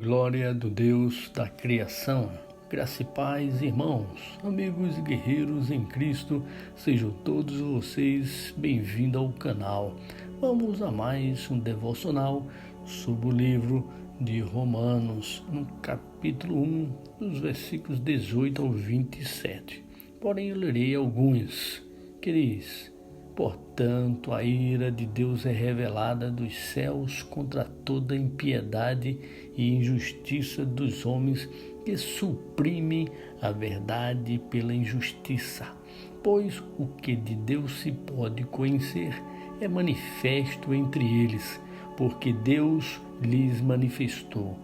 Glória do Deus da criação, graça e paz, irmãos, amigos e guerreiros em Cristo, sejam todos vocês bem-vindos ao canal. Vamos a mais um devocional sobre o livro de Romanos, no capítulo 1, dos versículos 18 ao 27. Porém, eu lerei alguns, que diz: Portanto, a ira de Deus é revelada dos céus contra toda impiedade e injustiça dos homens que suprimem a verdade pela injustiça. Pois o que de Deus se pode conhecer é manifesto entre eles, porque Deus lhes manifestou.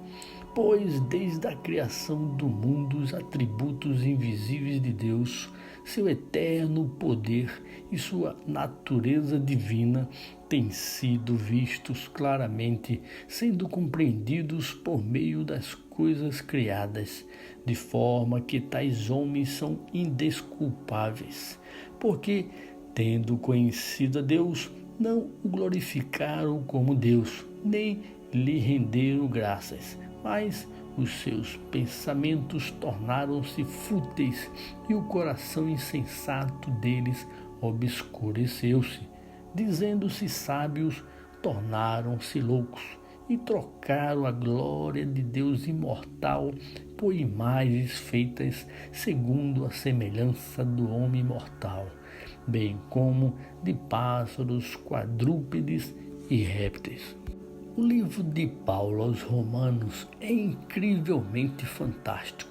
Pois desde a criação do mundo os atributos invisíveis de Deus, seu eterno poder e sua natureza divina têm sido vistos claramente, sendo compreendidos por meio das coisas criadas, de forma que tais homens são indesculpáveis, porque, tendo conhecido a Deus, não o glorificaram como Deus, nem lhe renderam graças, mas os seus pensamentos tornaram-se fúteis e o coração insensato deles obscureceu-se. Dizendo-se sábios, tornaram-se loucos e trocaram a glória de Deus imortal por imagens feitas segundo a semelhança do homem mortal, bem como de pássaros, quadrúpedes e répteis. O livro de Paulo aos Romanos é incrivelmente fantástico.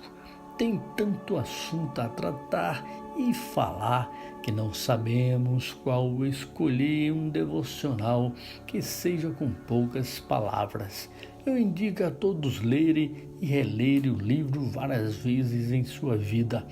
Tem tanto assunto a tratar e falar que não sabemos qual escolher um devocional que seja com poucas palavras. Eu indico a todos lerem e relerem o livro várias vezes em sua vida.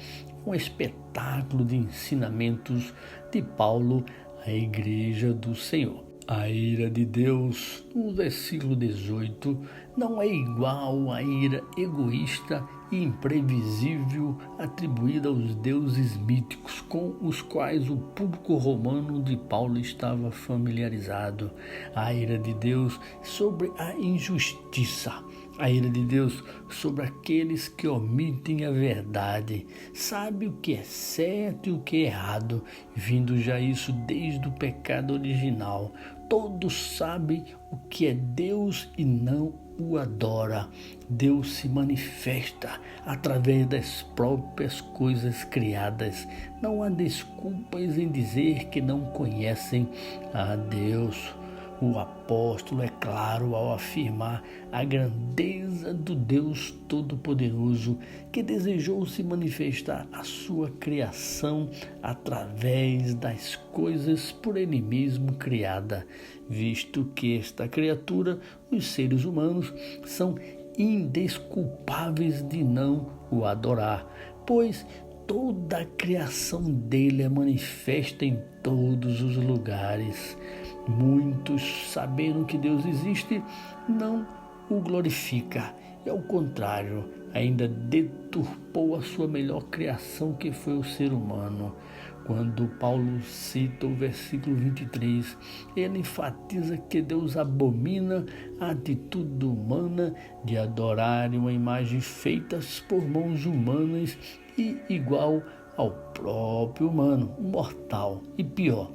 Um espetáculo de ensinamentos de Paulo à Igreja do Senhor. A ira de Deus, no versículo 18, não é igual à ira egoísta e imprevisível atribuída aos deuses míticos com os quais o público romano de Paulo estava familiarizado. A ira de Deus sobre a injustiça. A ira de Deus sobre aqueles que omitem a verdade, sabe o que é certo e o que é errado, vindo já isso desde o pecado original. Todos sabem o que é Deus e não o adora. Deus se manifesta através das próprias coisas criadas. Não há desculpas em dizer que não conhecem a Deus. O apóstolo é claro ao afirmar a grandeza do Deus Todo-Poderoso, que desejou se manifestar a sua criação através das coisas por ele mesmo criada, visto que esta criatura, os seres humanos, são indesculpáveis de não o adorar, pois toda a criação dele é manifesta em todos os lugares. Muitos, sabendo que Deus existe, não o glorifica e, ao contrário, ainda deturpou a sua melhor criação, que foi o ser humano. Quando Paulo cita o versículo 23, ele enfatiza que Deus abomina a atitude humana de adorar uma imagem feita por mãos humanas e igual ao próprio humano, mortal. E pior,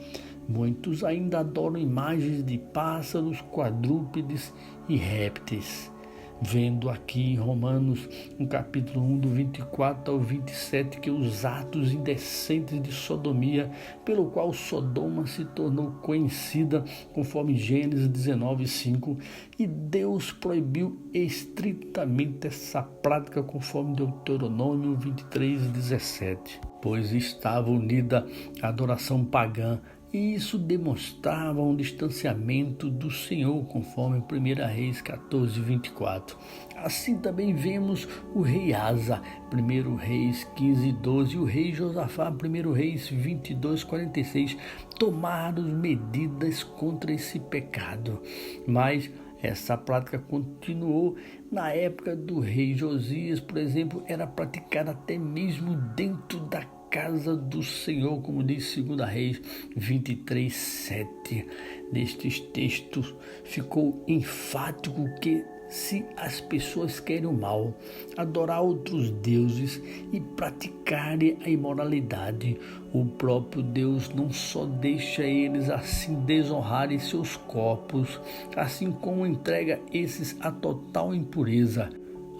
muitos ainda adoram imagens de pássaros, quadrúpedes e répteis. Vendo aqui em Romanos, no capítulo 1, do 24 ao 27, que os atos indecentes de sodomia, pelo qual Sodoma se tornou conhecida, conforme Gênesis 19:5, e Deus proibiu estritamente essa prática, conforme Deuteronômio 23:17, pois estava unida à adoração pagã, e isso demonstrava um distanciamento do Senhor, conforme 1 Reis 14:24. Assim também vemos o rei Asa, 1 Reis 15:12, e o rei Josafá, 1 Reis 22:46, tomaram medidas contra esse pecado. Mas essa prática continuou na época do rei Josias, por exemplo, era praticada até mesmo dentro da casa do Senhor, como diz 2 Reis 23:7. Nestes textos ficou enfático que se as pessoas querem o mal, adorar outros deuses e praticarem a imoralidade, o próprio Deus não só deixa eles assim desonrarem seus corpos, assim como entrega esses a total impureza.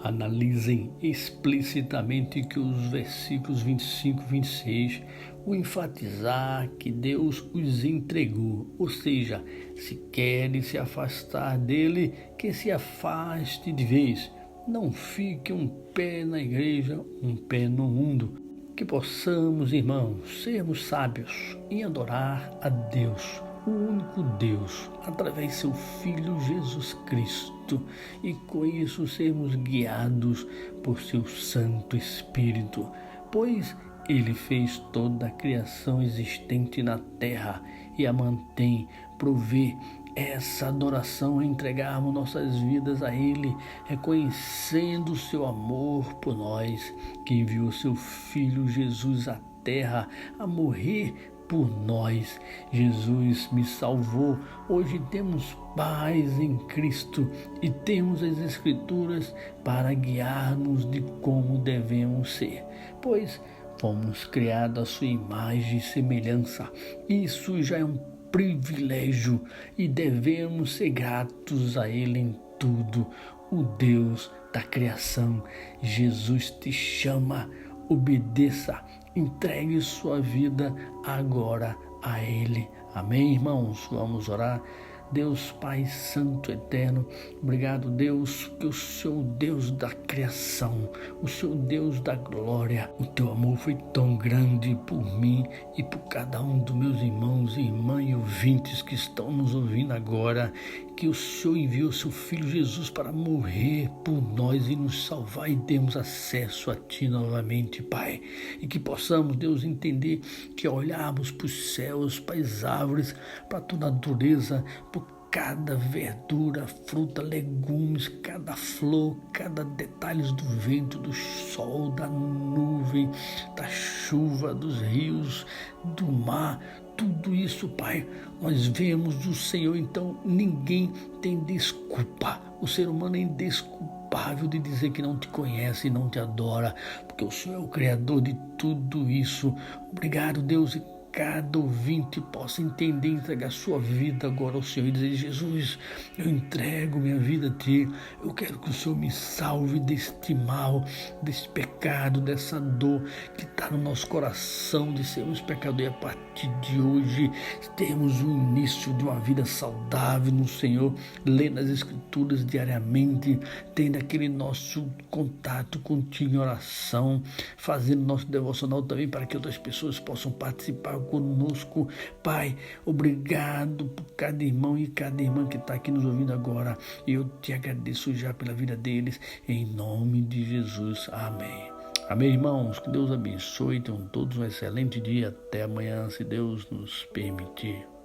Analisem explicitamente que os versículos 25 e 26 o enfatizar que Deus os entregou, ou seja, se querem se afastar dele, que se afaste de vez. Não fique um pé na igreja, um pé no mundo. Que possamos, irmãos, sermos sábios em adorar a Deus, o único Deus, através de seu Filho Jesus Cristo, e com isso sermos guiados por seu Santo Espírito, pois Ele fez toda a criação existente na terra e a mantém, provê essa adoração, entregarmos nossas vidas a Ele, reconhecendo o seu amor por nós, que enviou seu Filho Jesus à terra a morrer por nós. Jesus me salvou. Hoje temos paz em Cristo e temos as Escrituras para guiar-nos de como devemos ser, pois fomos criados à sua imagem e semelhança. Isso já é um privilégio e devemos ser gratos a Ele em tudo. O Deus da criação, Jesus te chama, obedeça, entregue sua vida agora a Ele. Amém, irmãos? Vamos orar. Deus Pai Santo Eterno, obrigado, Deus, que o Senhor Deus da criação, o Senhor Deus da glória, o teu amor foi tão grande por mim e por cada um dos meus irmãos e irmãs e ouvintes que estão nos ouvindo agora, que o Senhor enviou seu Filho Jesus para morrer por nós e nos salvar e termos acesso a Ti novamente, Pai. E que possamos, Deus, entender que olharmos para os céus, para as árvores, para toda a natureza, por cada verdura, fruta, legumes, cada flor, cada detalhe do vento, do sol, da nuvem, da chuva, dos rios, do mar, tudo isso, Pai, nós vemos do Senhor, então ninguém tem desculpa. O ser humano é indesculpável de dizer que não te conhece e não te adora, porque o Senhor é o Criador de tudo isso. Obrigado, Deus, e cada ouvinte possa entender e entregar sua vida agora ao Senhor e dizer: Jesus, eu entrego minha vida a Ti, eu quero que o Senhor me salve deste mal, desse pecado, dessa dor que está no nosso coração de sermos pecadores. E a partir de hoje temos o início de uma vida saudável no Senhor, lendo as Escrituras diariamente, tendo aquele nosso contato contigo em oração, fazendo nosso devocional também para que outras pessoas possam participar conosco. Pai, obrigado por cada irmão e cada irmã que está aqui nos ouvindo agora. Eu te agradeço já pela vida deles, em nome de Jesus. Amém. Amém, irmãos. Que Deus abençoe. Tenham todos um excelente dia. Até amanhã, se Deus nos permitir.